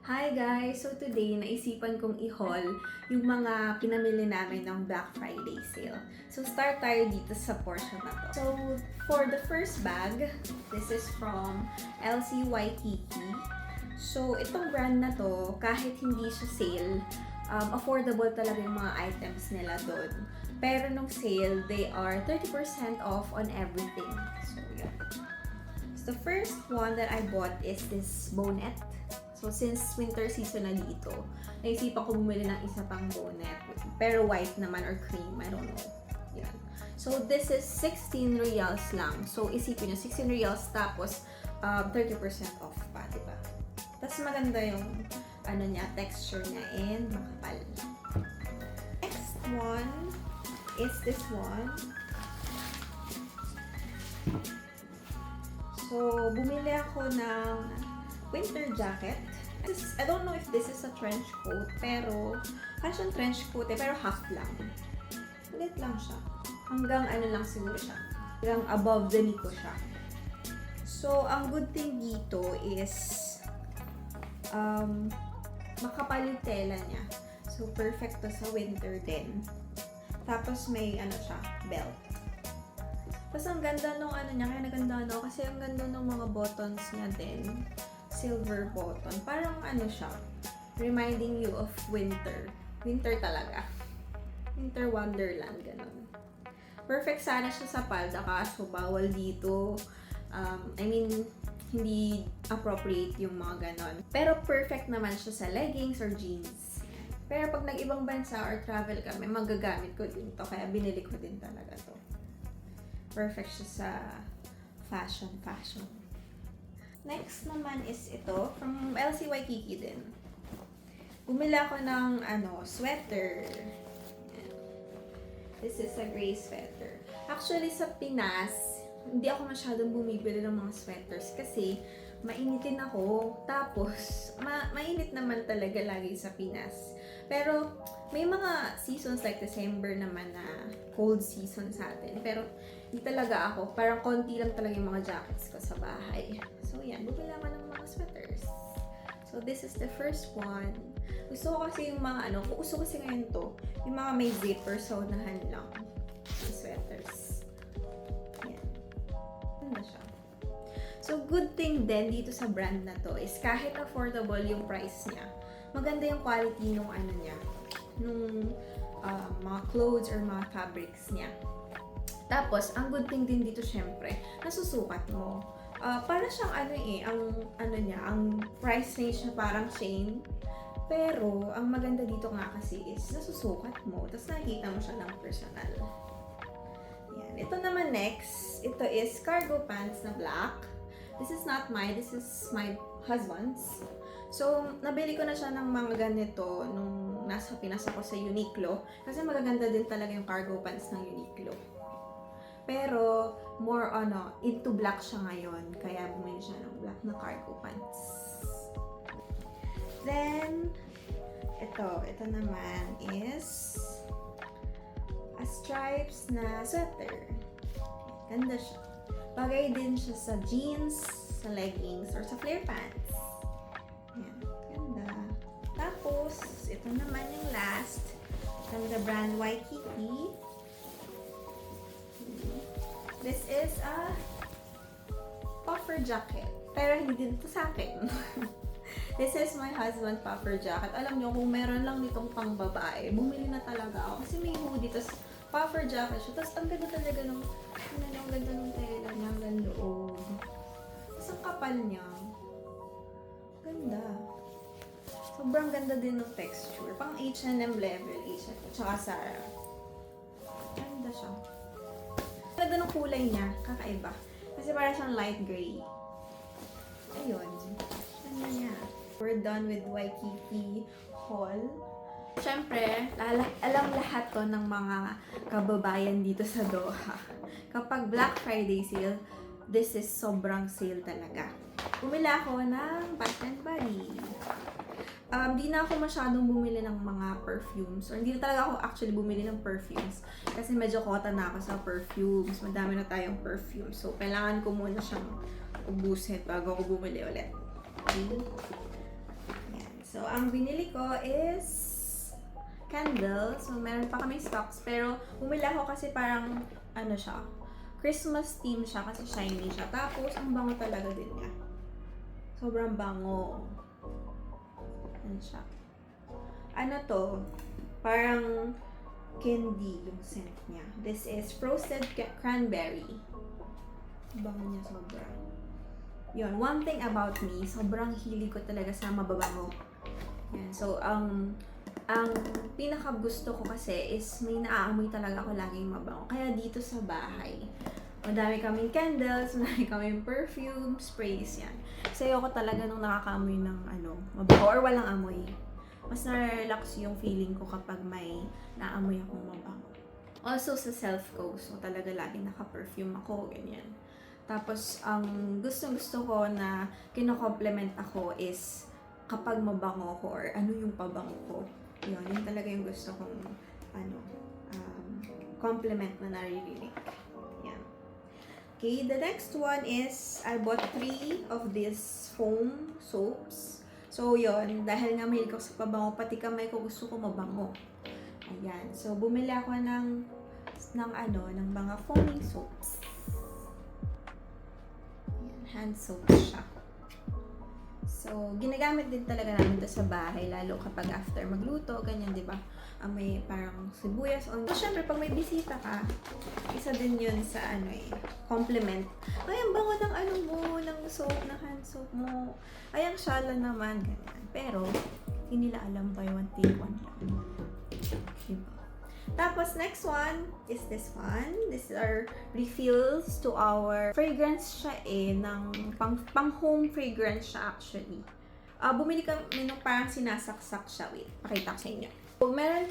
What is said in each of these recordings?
Hi guys! So today, naisipan kong i-haul yung mga pinamili namin ng Black Friday sale. So start tayo dito sa portion na to. So for the first bag, this is from LC Waikiki. So itong brand na to, kahit hindi siya sale, affordable talaga yung mga items nila doon. Pero nung sale, they are 30% off on everything. So yeah. So the first one that I bought is this bonnet. So, since winter season na dito, naisipan ko bumili ng isa pang bonnet. Pero white naman or cream, I don't know. Yan. So, this is 16 reals lang. So, isipin nyo, 16 reals tapos 30% off pa, diba? Tapos maganda yung texture niya and makapal. Next one is this one. So, bumili ako ng winter jacket. I don't know if this is a trench coat, pero fashion trench coat pero half lang. Ulit lang siya. Hanggang lang siguro siya. Hanggang above the knee ko siya. So, ang good thing dito is makapal yung tela niya. So, perfect to sa winter din. Tapos may siya, belt. Tapos ang ganda nung niya, kaya naganda kasi ang ganda ng mga buttons niya din. Silver button. Parang siya, reminding you of winter. Winter talaga. Winter wonderland, ganun. Perfect sana siya sa palda, kaso bawal dito. Hindi appropriate yung mga ganon. Pero perfect naman siya sa leggings or jeans. Pero pag nag-ibang bansa or travel kami, magagamit ko din to. Kaya binili ko din talaga to. Perfect siya sa fashion. Next naman is ito, from LC Waikiki din. Bumili ako ng sweater. This is a gray sweater. Actually, sa Pinas, hindi ako masyadong bumibili ng mga sweaters kasi mainitin ako. Tapos, mainit naman talaga lagi sa Pinas. Pero, may mga seasons like December naman na cold season sa atin. Pero, hindi talaga ako. Parang konti lang talaga yung mga jackets ko sa bahay. So, yan. Bumili ako ng mga sweaters. So, this is the first one. Gusto ko kasi yung mga gusto kasi ngayon to, yung mga may zipper, so unahan lang. Yung sweaters. Yan. Ganda siya. So, good thing din dito sa brand na to is kahit affordable yung price niya, maganda yung quality nung nung mga clothes or mga fabrics niya. Tapos, ang good thing din dito syempre, nasusukat mo. Para siyang ang price range niya parang chain. Pero, ang maganda dito nga kasi is nasusukat mo. Tapos nakikita mo siya ng personal. Yan. Ito naman next, ito is cargo pants na black. This is not mine, this is my husband's. So, nabili ko na siya ng mga ganito nung nasa Pinas ako sa Uniqlo. Kasi magaganda din talaga yung cargo pants ng Uniqlo. Pero, more into black siya ngayon. Kaya bumili siya ng black na cargo pants. Then, ito naman is a stripes na sweater. Ganda siya. Bagay din siya sa jeans, sa leggings, or sa flare pants. Yan. Ganda. Tapos, ito naman yung last from the brand Waikiki. This is a puffer jacket. Pero hindi din ito sa akin. This is my husband puffer jacket. Alam nyo, kung meron lang nitong pang babae, bumili na talaga ako. Kasi may hoodie, tas puffer jacket siya. Tas ang ganda talaga ng ganda ng tela niya, ang loob. Tas ang kapal niya. Ganda. Sobrang ganda din ng texture. Pang H&M level, H&M. Tsaka Zara. Ganda siya. Ganda ng kulay niya, kakaiba. Kasi parang siyang light gray. Ayun. Ganda niya. We're done with Waikiki haul. Siyempre, alam lahat to ng mga kababayan dito sa Doha. Kapag Black Friday sale, this is sobrang sale talaga. Bumili ako ng Bath and Body. Di na ako masyadong bumili ng mga perfumes. Or hindi na talaga ako actually bumili ng perfumes. Kasi medyo kota na ako sa perfumes. Madami na tayong perfume. So, kailangan ko muna siyang ubusin bago ako bumili ulit. Okay? Yan. So, ang binili ko is candle. So, meron pa kami stocks. Pero, bumili ako kasi parang, ano siya, Christmas theme siya kasi shiny siya. Tapos, ang bango talaga din niya. Sobrang bango. Ano siya? Ano to? Parang candy yung scent niya. This is frosted cranberry. Bango niya sobra. Yun, one thing about me, sobrang hilig ko talaga sa mababango. Yan. So, ang pinaka gusto ko kasi is may naaamoy talaga ako laging mabango. Kaya dito sa bahay, madami kaming candles, madami kaming perfume, sprays yan. Kasi ayoko talaga nung nakakaamoy ng mabango or walang amoy. Mas na-relax yung feeling ko kapag may naamoy akong mabango. Also sa self ko, so talaga laging naka-perfume ako, ganyan. Tapos, ang gusto ko na kino-compliment ako is kapag mabango ko or ano yung pabango ko. Yun talaga yung gusto kong compliment na naririnig. Yan. Okay, the next one is I bought 3 of these foam soaps. So, yun, dahil nga mahilig ako sa pabango, pati kamay ko gusto ko mabango. Ayan. So, bumili ako ng mga foaming soaps. Hand soap siya. So, ginagamit din talaga namin ito sa bahay, lalo kapag after magluto, ganyan, di ba? May parang sibuyas. So, syempre, pag may bisita ka, isa din yun sa compliment. Ay, ang bango ng ng soap, ng hand soap mo. Ay, ang shala naman, ganyan. Pero, hindi nila alam buy one, take one lang. Diba? Tapos, next one is this one. These are refills to our fragrance siya ng pang-home fragrance siya actually. Bumili kami nung parang sinasaksak siya. Wait, pakita ko sa inyo. So, meron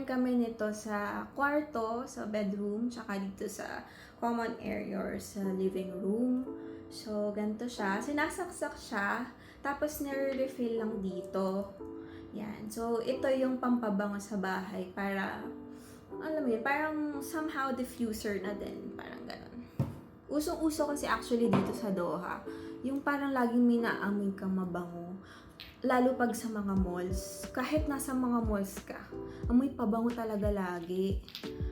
kami nito sa kwarto, sa bedroom, tsaka dito sa common area or sa living room. So, ganito siya. Sinasaksak siya, tapos nire-refill lang dito. Yan. So, ito yung pampabango sa bahay para, alam mo yun, parang somehow diffuser na din. Parang ganun. Usong-uso kasi actually dito sa Doha, yung parang laging may naamoy kang mabango. Lalo pag sa mga malls. Kahit nasa mga malls ka, amoy pabango talaga lagi.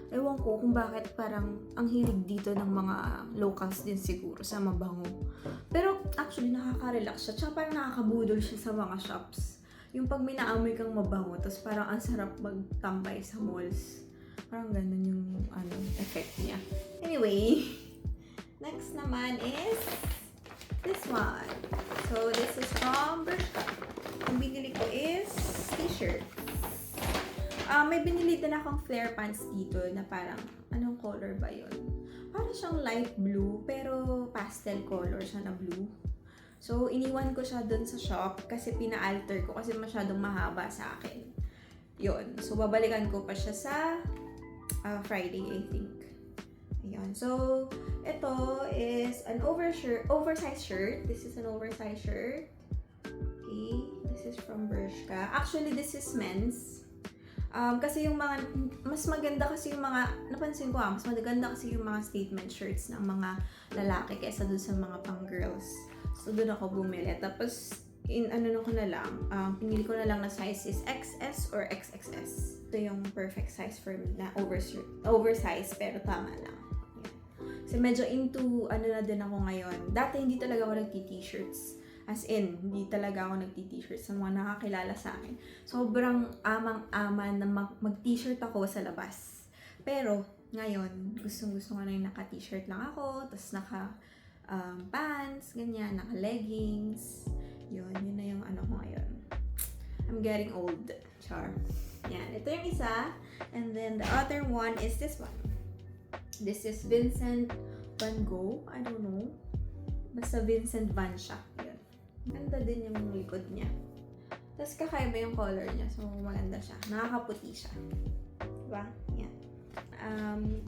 Ewan ko kung bakit parang ang hilig dito ng mga locals din siguro sa mabango. Pero actually nakaka-relax siya. Tsaka parang nakakabudol siya sa mga shops. Yung pag may naamoy kang mabango, tapos parang ang sarap magtambay sa malls. Parang ganun yung effect niya. Anyway, next naman is this one. So, this is from Bershka. Ang binili ko is t-shirt. May binili din akong flare pants dito na parang, anong color ba yun? Parang siyang light blue, pero pastel color siya na blue. So, iniwan ko siya dun sa shop kasi pina-alter ko kasi masyadong mahaba sa akin. Yun. So, babalikan ko pa siya sa Friday, I think. Ayan. So, ito is an oversized shirt. This is an oversized shirt. Okay. This is from Bershka. Actually, this is men's. Kasi yung mga, mas maganda kasi yung mga, napansin ko mas maganda kasi yung mga statement shirts ng mga lalaki kaysa dun sa mga pang-girls. So, doon ako bumili. Tapos, pinili ko na lang na size is XS or XXS. Ito yung perfect size for me na oversized pero tama lang. Yan. So, medyo into, na din ako ngayon. Dati, hindi talaga ako nagti-t-shirts. As in, hindi talaga ako nagti-t-shirts sa mga nakakilala sa akin. Sobrang amang-ama na mag-t-shirt ako sa labas. Pero, ngayon, gustong-gusto nga na yung naka-t-shirt lang ako, tapos pants, ganyan, naka-leggings. Yun na yung ko ngayon. I'm getting old. Char. Yan. Ito yung isa. And then, the other one is this one. This is Vincent Van Gogh. I don't know. Basta Vincent Van siya. Yun. Ganda din yung likod niya. Tapos kakaiba yung color niya. So, maganda siya. Nakakaputi siya. Diba? Yan.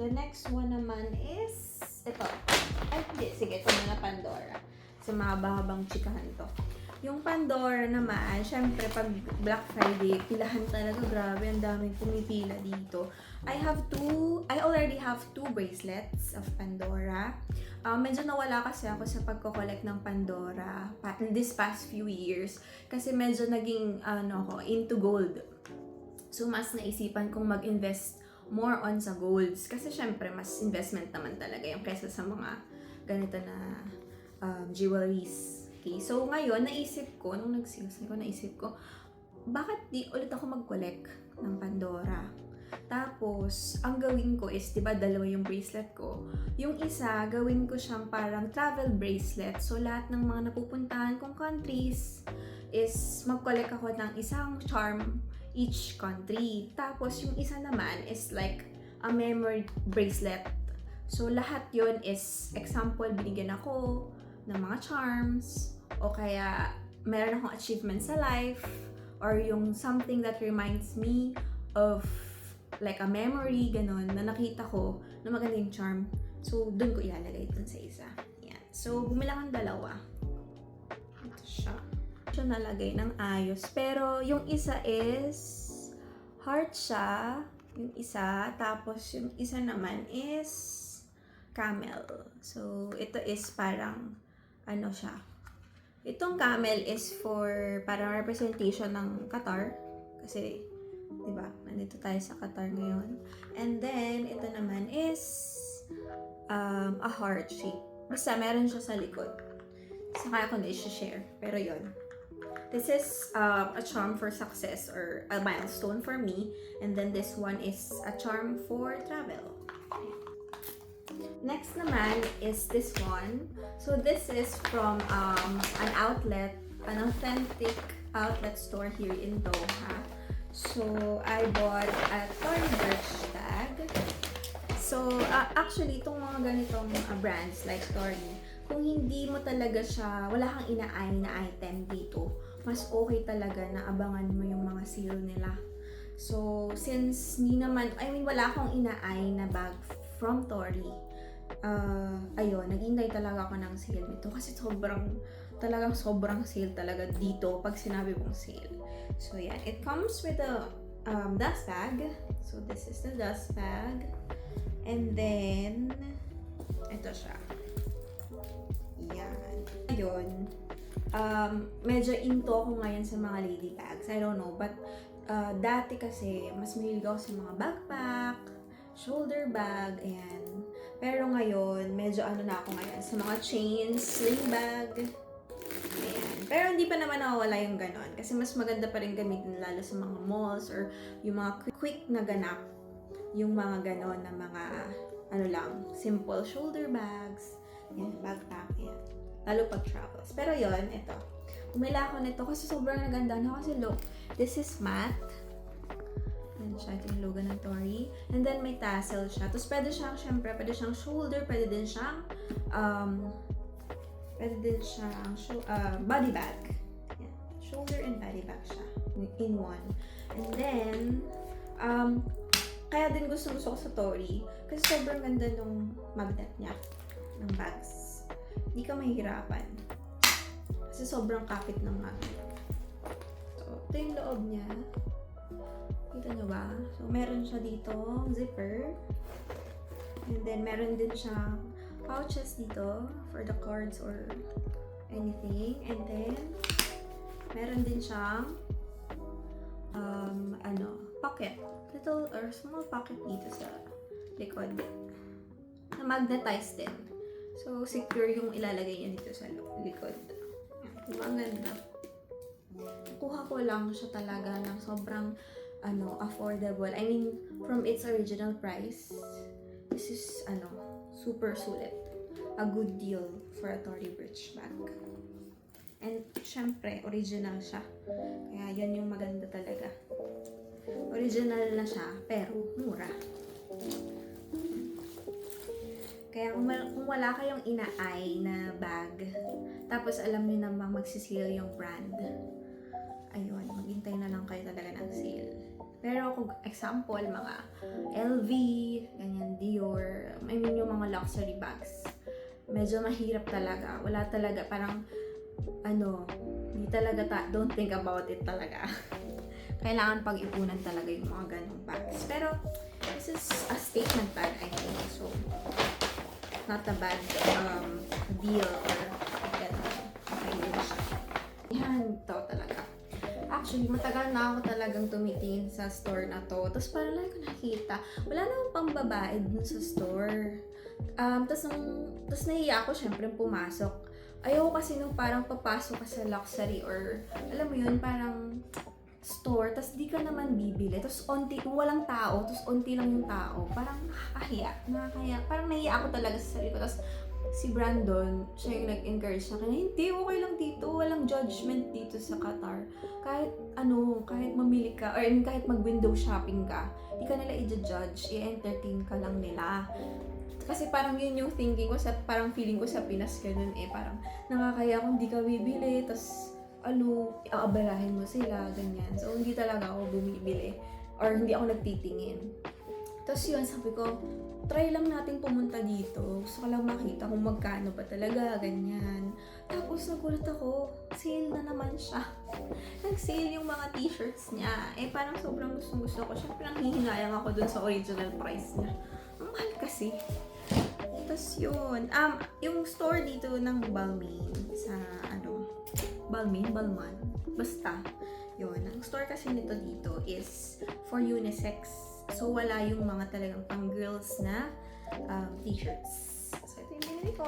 The next one naman is ito. Ay, hindi. Sige, ito na Pandora. Sa mga mahabang chikahan to. Yung Pandora naman, syempre pag Black Friday, pilahan talaga, grabe, ang daming pumipila dito. I already have 2 bracelets of Pandora. Medyo nawala kasi ako sa pagko-collect ng Pandora this past few years kasi medyo naging into gold. So mas naisipan kong mag-invest more on sa golds kasi syempre mas investment naman talaga yung kesa sa mga ganito na jewelries. Okay, so ngayon naisip ko, nung naisip ko, bakit di ulit ako mag-collect ng Pandora? Tapos, ang gawin ko is, di ba, dalawa yung bracelet ko. Yung isa, gawin ko siyang parang travel bracelet. So, lahat ng mga napupuntahan kong countries is mag-collect ako ng isang charm each country. Tapos, yung isa naman is like a memory bracelet. So, lahat yon is, example, binigyan ako ng mga charms, o kaya meron akong achievement sa life, or yung something that reminds me of like a memory, ganon, na nakita ko na maganda yung charm. So, dun ko ilalagay dun sa isa. Yan. So, bumili akong dalawa. Ito siya. Siya nalagay ng ayos. Pero, yung isa is heart siya. Yung isa. Tapos, yung isa naman is camel. So, ito is parang ano siya. Itong camel is for parang representation ng Qatar. Kasi, diba, nandito tayo sa Qatar ngayon. And then, ito naman is a heart shape. Basta, meron siya sa likod. Saka ako na i-share. Pero yon. This is a charm for success or a milestone for me. And then, this one is a charm for travel. Next naman is this one. So, this is from an outlet, an authentic outlet store here in Doha. So, I bought a Tory Burch bag. So, actually, itong mga ganitong brands like Tory, kung hindi mo talaga siya, wala kang inaay na item dito, mas okay talaga na abangan mo yung mga sale nila. So, since wala akong inaay na bag from Tory, ayun, naghintay talaga ako ng sale nito kasi sobrang sale talaga dito pag sinabi mong sale. So, yeah, it comes with a dust bag. So, this is the dust bag. And then, ito siya. Yan. Ayun. Medyo into ako ngayon sa mga lady bags. I don't know, but dati kasi, mas mahilig ako sa mga backpack, shoulder bag, ayan. Pero ngayon, medyo na ako ngayon sa mga chains, sling bag. Ayan. Pero hindi pa naman nawawala yung ganon. Kasi mas maganda pa rin gamitin lalo sa mga malls or yung mga quick na ganap. Yung mga ganon na mga, simple shoulder bags. Ayan, backpack, ayan. Lalo pag travels. Pero yon, ito. Umila ako nito kasi sobrang naganda na kasi look, this is matte. Ayan siya, ito yung logo ng Tory. And then may tassel siya. Tapos pwede siyang shoulder, pwede din siyang body bag. Ayan. Shoulder and body bag siya in one. And then, kaya din gusto ko sa Tory kasi sobrang ganda nung magnet niya ng bags. Hindi ka mahihirapan kasi sobrang kapit ng magnet. So, ito yung loob niya. Kita nyo ba? So, meron siya dito, zipper. And then, meron din siyang pouches dito for the cards or anything. And then, meron din siyang pocket. Little or small pocket dito sa likod. Na magnetized din. So, secure yung ilalagay niya dito sa likod. Diba? Ang ganda. Kuha ko lang siya talaga ng sobrang affordable. I mean, from its original price, this is, super sulit. A good deal for a Tory Burch bag. And, syempre, original siya. Kaya, yan yung maganda talaga. Original na siya, pero mura. Kaya, kung wala kayong inaay na bag, tapos alam niyo namang magsisale yung brand, ayun, maghintay na lang kayo talaga ng sale. Pero kung example, mga LV, ganyan, Dior, I mean yung mga luxury bags, medyo mahirap talaga. Wala talaga, parang, Hindi talaga, don't think about it talaga. Kailangan pag-ipunan talaga yung mga ganong bags. Pero, this is a statement bag, I think. So, not a bad deal or gano'n. Okay din siya. Yan, to talaga. Actually, matagal na ako talagang tumitingin sa store na to. Tapos parang lagi ko nakita, wala namang pambabae dun sa store. Tapos nahiya ako syempre pumasok. Ayoko kasi nung parang papasok ka sa luxury or alam mo yun, parang store, tapos di ka naman bibili. Tapos walang tao, tapos onti lang yung tao. Parang nakakahiya. Parang nahiya ako talaga sa sarili ko. Tapos si Brandon, siya yung nag-encourage sa akin, hindi, okay lang dito, walang judgment dito sa Qatar. Kahit mamili ka, or kahit mag-window shopping ka, di ka nila i-judge, i-entertain ka lang nila. Kasi parang yun yung thinking ko, parang feeling ko sa Pinas ganun parang nakakaya kung di ka bibili, tas aabalahin mo sila, ganyan. So, hindi talaga ako bumibili, or hindi ako nagtitingin. Tapos yun, sabi ko, try lang natin pumunta dito. Gusto ko lang makita kung magkano ba talaga, ganyan. Tapos nagulat ako, sale na naman siya. Nag-sale yung mga t-shirts niya. Parang sobrang gusto ko. Siyempre, nanghihinayang ako dun sa original price niya. Ang mahal kasi. Tapos yun, yung store dito ng Balmain, sa Balman, basta, yun. Ang store kasi nito dito is for unisex. So, wala yung mga talagang pang girls na t-shirts. So, ito yung binili ko.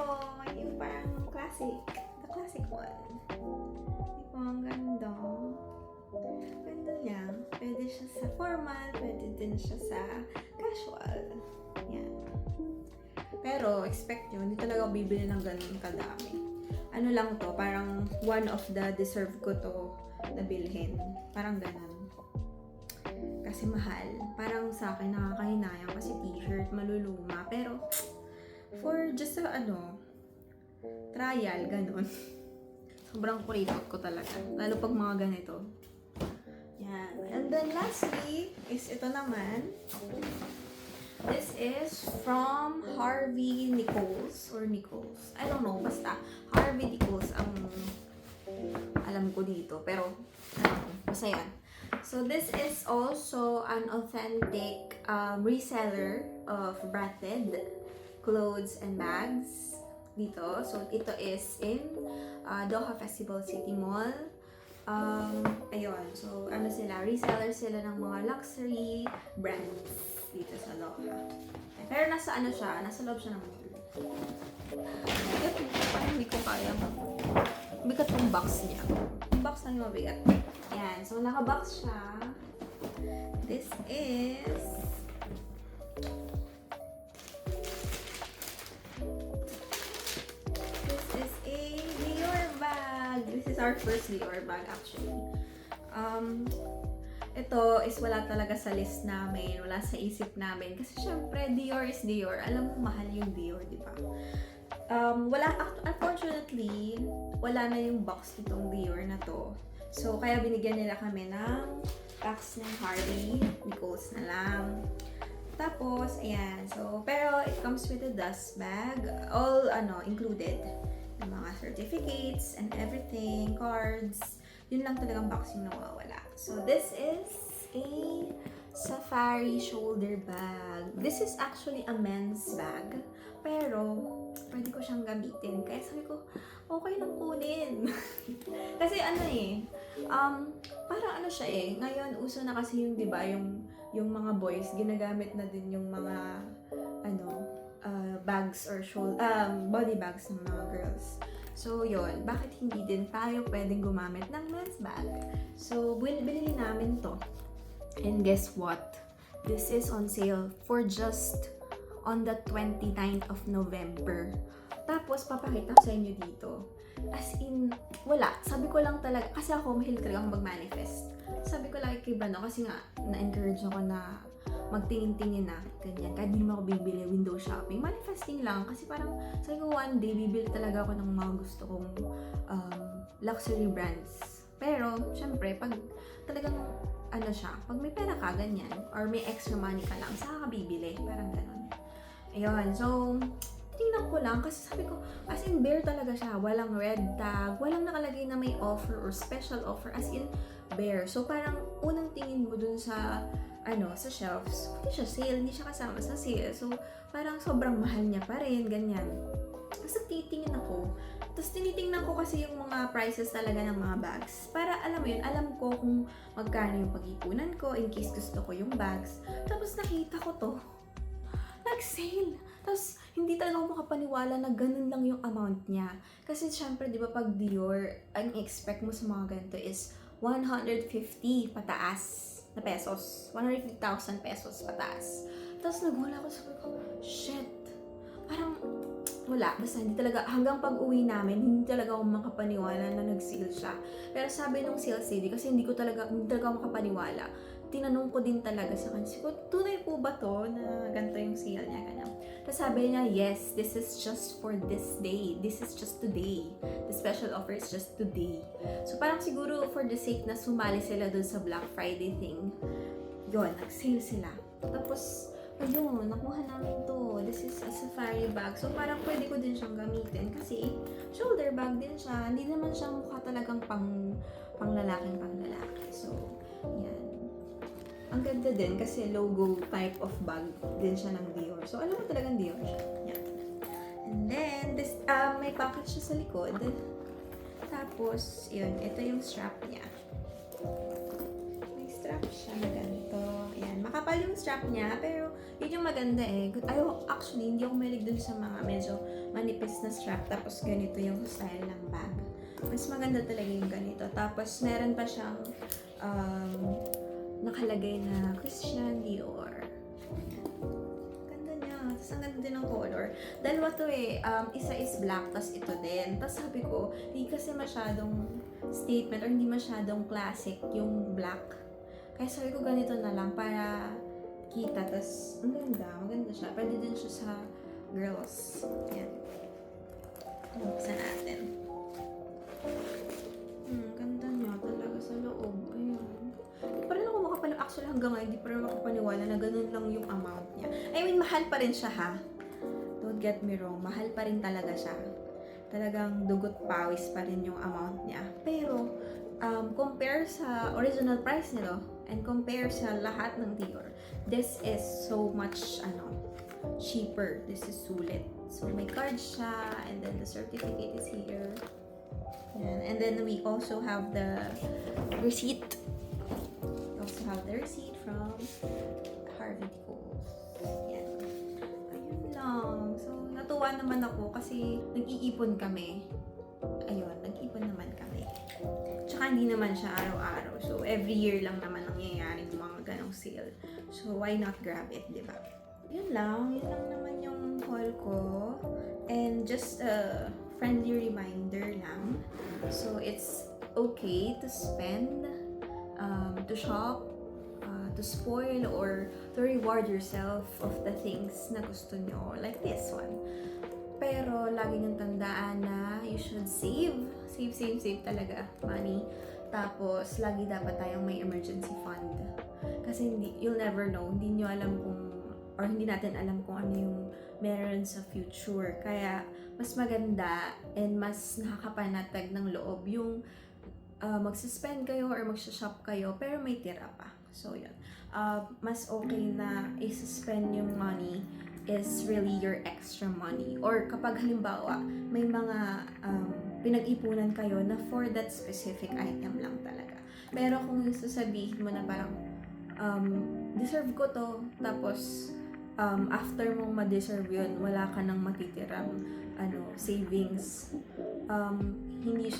Yung parang classic. The classic one. Ito ang ganda. Ganda niya. Pwede siya sa formal. Pwede din siya sa casual. Yan. Pero, expect nyo, hindi talaga ako bibili ng ganun kadami. Ano lang to, parang one of the deserve ko to na bilhin. Parang ganun. Kasi mahal. Parang sa akin nakakahinayang kasi t-shirt, maluluma. Pero, for just a trial, ganun. Sobrang kuripot ko talaga. Lalo pag mga ganito. Yan. And then lastly, is ito naman. This is from Harvey Nichols. Or Nichols. I don't know. Basta, Harvey Nichols ang alam ko dito. Pero, basta yan. So, this is also an authentic reseller of branded clothes and bags dito. So, ito is in Doha Festival City Mall. Ayun. So, reseller sila ng mga luxury brands dito sa Doha. Pero nasa loob siya ng mall. Parang hindi ko kaya. Bigat yung box niya. Yung box na yung mabigat. Yan. So, naka-box siya. This is a Dior bag. This is our first Dior bag actually. Ito is wala talaga sa list namin. Wala sa isip namin. Kasi syempre, Dior is Dior. Alam mo, mahal yung Dior, di ba? Unfortunately, wala na yung box nitong Dior na to. So, kaya binigyan nila kami ng box ng Harvey Nichols na lang. Tapos, ayan. So, pero it comes with a dust bag. All, included. Yung mga certificates and everything, cards. Yun lang talagang box yung nawawala. So, this is a safari shoulder bag. This is actually a men's bag. Pero, pwede ko siyang gamitin. Kaya sabi ko, okay lang kunin. Kasi parang siya ngayon uso na kasi yung, 'di ba, yung mga boys ginagamit na din yung mga bags or body bags ng mga girls. So yun, bakit hindi din tayo pwedeng gumamit ng men's bag? So binili namin to. And guess what? This is on sale for just on the 29th of November. Tapos, papakita ko sa inyo dito. As in, wala. Sabi ko lang talaga, kasi ako mahilig talaga akong mag-manifest. Sabi ko lang kay Brando, kasi nga, na-encourage ako na magtingin-tingin na, ganyan. Kahit di mo ako bibili, window shopping. Manifesting lang, kasi parang, sabi ko one day, bibili talaga ako ng mga gusto kong luxury brands. Pero, syempre, pag talagang, pag may pera ka, ganyan, or may extra money ka lang, saka ka bibili. Parang ganun. Ayun, so, tingnan ko lang kasi sabi ko, as in bare talaga siya. Walang red tag, walang nakalagay na may offer or special offer, as in bare. So parang unang tingin mo dun sa sa shelves, hindi siya sale, hindi siya kasama sa sale. So parang sobrang mahal niya pa rin, ganyan. Tapos titingin ako, tapos tinitingnan ko kasi yung mga prices talaga ng mga bags. Para alam mo yun, alam ko kung magkano yung pag-ipunan ko in case gusto ko yung bags. Tapos nakita ko to, nag-sale. Tapos hindi talaga ako makapaniwala na ganun lang yung amount niya. Kasi syempre, di ba pag Dior, ang expect mo sa mga ganito is 150 pataas na pesos. 150,000 pesos pataas. Tapos nagwala ako, sabi ko, shit. Parang wala, basta hindi talaga, hanggang pag-uwi namin, hindi talaga ako makapaniwala na nag-sale siya. Pero sabi nung sales lady, kasi hindi talaga ako makapaniwala, tinanong ko din talaga sa kanya, ko, tunay po ba to na ganito yung sale niya, ganyan. Tapos sabi niya, yes, this is just for this day. This is just today. The special offer is just today. So parang siguro for the sake na sumali sila dun sa Black Friday thing, yun, nag-sale sila. Tapos, ayun, nakuha namin to. This is a safari bag. So, parang pwede ko din siyang gamitin kasi shoulder bag din siya. Hindi naman siya mukha talagang pang-lalaking pang-lalaki. So, yan. Ang ganda din kasi logo type of bag din siya ng Dior. So, alam mo talagang Dior siya. Yan. And then, this, may pocket siya sa likod. Tapos, yun, ito yung strap niya. May strap siya na ganito. Ayan, makapal yung strap niya, pero yun yung maganda eh. Actually, hindi ako mahilig dun sa mga medyo manipis na strap, tapos ganito yung style ng bag. Mas maganda talaga yung ganito. Tapos, meron pa siyang nakalagay na Christian Dior. Ayan. Ganda niya. Tapos, ang ganda din ng color. Dalawa to eh. Isa is black, tapos ito din. Tapos sabi ko, hindi kasi masyadong statement or hindi masyadong classic yung black. Kaya sabi ko ganito na lang para kita. Tapos, ang ganda. Maganda siya. Pwede din siya sa girls. Yan. Buksan natin. Ganda niya talaga sa loob. Ayan. Di pa rin ako actually hanggang ngayon, di pa rin makapaniwala na ganun lang yung amount niya. I mean, mahal pa rin siya ha. Don't get me wrong. Mahal pa rin talaga siya. Talagang dugot pawis pa rin yung amount niya. Pero, compare sa original price nito and compare sa lahat ng Dior, this is so much cheaper. This is sulit. So may card siya, and then the certificate is here. Yan. And then we also have the receipt. We also have the receipt from Harvey Cole. Yan. Ayun lang. So natuwa naman ako kasi nag-iipon kami. Ayun, nag-ipon naman kami. Tsaka hindi naman siya araw-araw. So, every year lang naman nangyayari yung mga ganong sale. So, why not grab it, di ba? Yun lang naman yung haul ko. And just a friendly reminder lang. So, it's okay to spend, to shop, to spoil, or to reward yourself of the things na gusto nyo. Like this one. Pero, lagi niyong tandaan na you should save talaga money. Tapos, lagi dapat tayong may emergency fund. Kasi you'll never know. Hindi nyo alam or hindi natin alam kung ano yung meron sa future. Kaya, mas maganda and mas nakakapanatag ng loob yung magsuspend kayo or magsushop kayo pero may tira pa. So, yun. Mas okay na i-suspend yung money is really your extra money. Or kapag halimbawa, may mga pinag-ipunan kayo na for that specific item lang talaga. Pero kung sasabihin mo na parang, deserve ko to, tapos after mong ma-deserve yun, wala ka nang matitirang savings, hindi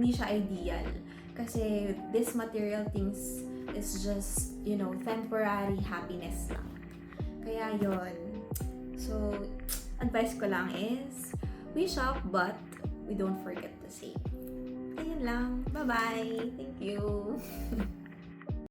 siya ideal. Kasi this material things is just, temporary happiness lang. Kaya yon. So, advice ko lang is, we shop but we don't forget to save. Ayun lang. Bye-bye. Thank you.